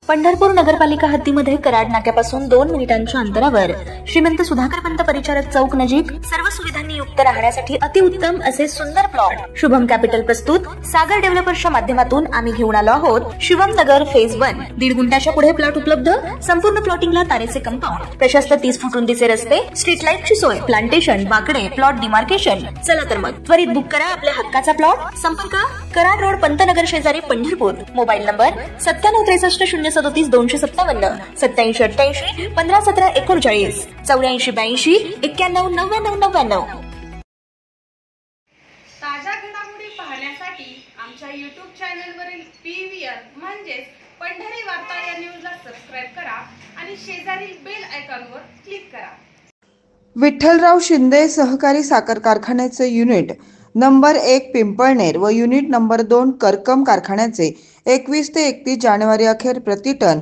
पंढरपूर नगरपालिका हद्दीमध्ये कराड नाक्यापासून 2 मिनिटांच्या अंतरावर श्रीमंत सुधाकर पंत परिचारक चौक नजीक सर्व सुविधांनी युक्त राहण्यासाठी अतिउत्तम असे सुंदर प्लॉट शुभम कॅपिटल प्रस्तुत सागर डेव्हलपर्सच्या माध्यमातून आम्ही घेऊन आलो आहोत। शिवम नगर फेज 1 1.5 गुंठ्याच्या पुढे प्लॉट उपलब्ध, संपूर्ण प्लॉटिंगला तारेचे कंपाऊंड, प्रशस्त 30 फूट रुंदीचे रस्ते, स्ट्रीट लाईटची सोय, प्लांटेशन, बाकडे, प्लॉट डिमार्केशन। चला तर मग त्वरित बुक करा आपल्या हक्काचा प्लॉट। संपर्क कराड रोड पंतनगर शेजारी पंढरपूर। Mobile number 9763 037 257 8788 1517 39 8482 91 99 99। ताज्या घडामोडी पाहण्यासाठी आमच्या YouTube चॅनलवरील PVR म्हणजेच पंढरी वार्ता या न्यूजला सबस्क्राइब करा आणि शेजारील बेल आयकॉनवर क्लिक करा। विठ्ठलराव शिंदे सहकारी साखर कारखान्याचे युनिट नंबर 1 पिंपळनेर व युनिट नंबर 2 करकम कारखान्याचे 21 ते 31 जानेवारी अखेर प्रति टन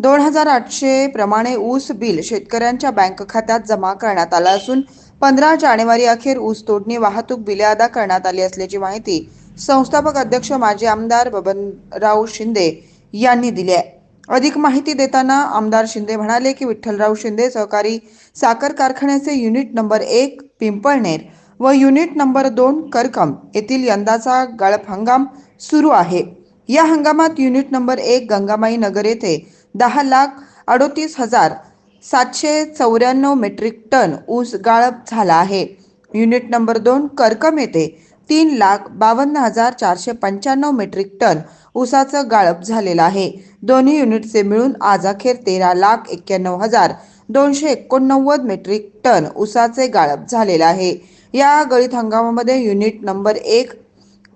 2800 प्रमाणे ऊस बिल शेतकऱ्यांच्या बँक खात्यात जमा करण्यात आला असून 15 जानेवारी अखेर ऊस तोडणी वाहतूक बिले अदा करण्यात आली असल्याची माहिती संस्थापक अध्यक्ष माजी आमदार बबनराव शिंदे यांनी दिली आहे। अधिक माहिती देताना आमदार शिंदे म्हणाले की विठ्ठलराव शिंदे सहकारी साखर कारखान्याचे युनिट नंबर 1 पिंपळनेर व युनिट नंबर 2 करकम येथील यंदाचा गाळप हंगाम सुरू आहे। या हंगामात युनिट नंबर 1 गंगामाई नगर येथे 10,38,794 मेट्रिक टन ऊस गाळप झाला आहे। युनिट नंबर 2 करकम येथे 3,52,495 मेट्रिक टन ऊसाचं गाळप झालेलं आहे। दोन्ही युनिटचे मिळून आज अखेर 13,91,289 मेट्रिक टन ऊसाचे गाळप झालेले आहे। या गळीत हंगामामध्ये युनिट नंबर 1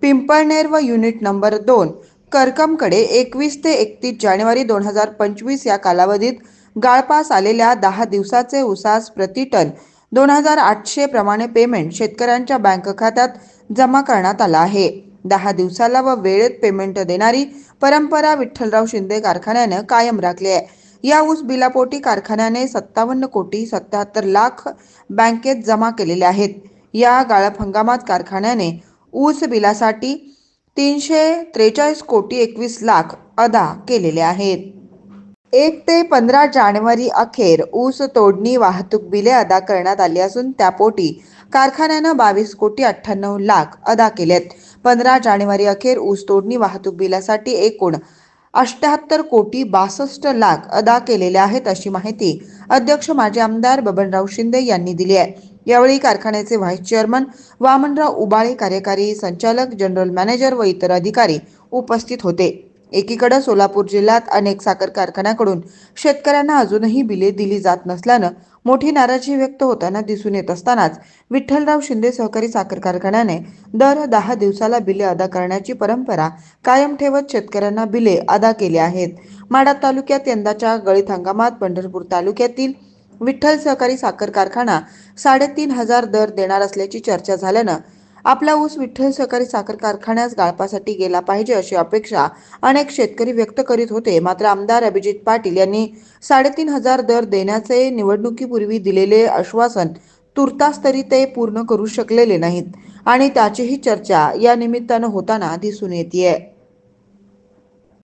पिंपळनेर व युनिट नंबर 2 करकमकडे 21 ते 31 जानेवारी 2025 या कालावधीत गाळपास आलेल्या 10 दिवसाचे ऊसास प्रति टन 2800 प्रमाणे पेमेंट शेतकऱ्यांच्या बँक खात्यात जमा करण्यात आला आहे। 10 दिवसाला व वेळेत पेमेंट देणारी परंपरा विठ्ठलराव शिंदे कारखान्याने कायम राखली आहे। या ऊस बिलापोटी कारखान्याने 57,77,00,000 बँकेत जमा केलेले आहेत। या गाळप हंगामात कारखान्याने ऊस बिलासाठी 343,21,00,000 अदा केलेले आहेत। 1 ते 15 जानेवारी अखेर ऊस तोडणी वाहतूक बिले अदा करण्यात आली असून त्यापोटी कारखान्याने 22,98,00,000 अदा केलेत। 15 जानेवारी अखेर ऊस तोडणी वाहतूक बिलासाठी एकूण 78,62,00,000 अदा केलेले आहेत अशी माहिती अध्यक्ष माजी आमदार बबनराव शिंदे यांनी दिली आहे। यावेळी कारखान्याचे व्हाईस चेअरमन वामनराव उबाळे, कार्यकारी संचालक, जनरल मॅनेजर व इतर अधिकारी उपस्थित होते। एकीकडे सोलापूर जिल्ह्यात अनेक साखर कारखान्याकडून शेतकऱ्यांना अजूनही बिले दिली जात नसल्याने मोठी नाराजी व्यक्त होताना दिसून येत असतानाच विठ्ठलराव शिंदे सहकारी साखर कारखान्याने दर 10 दिवसाला बिले अदा करण्याची परंपरा कायम ठेवत शेतकऱ्यांना बिले अदा केली आहेत। माढा तालुक्यात यंदाच्या गळीत हंगामात पंढरपूर तालुक्यातील विठ्ठल सहकारी साखर कारखाना 3,500 दर देणार असल्याची चर्चा झाल्याने आपला ऊस विठ्ठल सहकारी साखर कारखान्यास गाळपासाठी गेला पाहिजे अशी अपेक्षा अनेक शेतकरी व्यक्त करीत होते। मात्र आमदार अभिजित पाटील यांनी 3,500 दर देण्याचे निवडणुकीपूर्वी दिलेले आश्वासन तुर्तास तरी ते पूर्ण करू शकलेले नाहीत आणि त्याचीही चर्चा या निमित्ताने होताना दिसून येते।